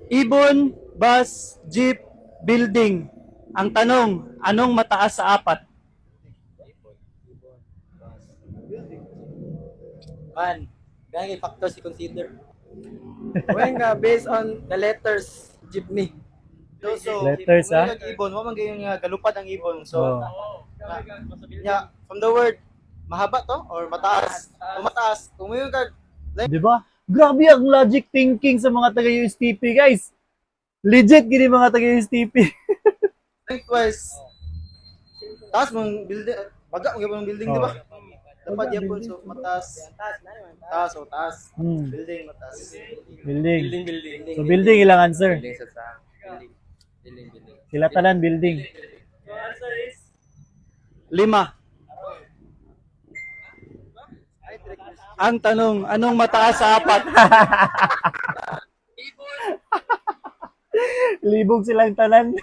Ibon, bus, jeep, building. Ang tanong, anong mataas sa apat? Man, ganyan factors i-consider. When based on the letters, jeepney. So, Letters, ha? kung ibon, mo man ganyan nga galupad ang ibon. So, Oh. from the word mahaba to or mataas. Kung mataas, kung may ka Di ba? Grabe ang logic thinking sa mga taga-USTP, guys. Legit gini mga taga-USTP. lengthwise, taas mong building, baga mong ibon ng building, di ba? Dapat yapon, so mataas. Taas, so taas. Hmm. Building, mataas. Building. Building. So building ilang answer? Building sa building. Sila tanan building. So answer is 5. Ang tanong, anong mataas sa apat? Libog silang tanan.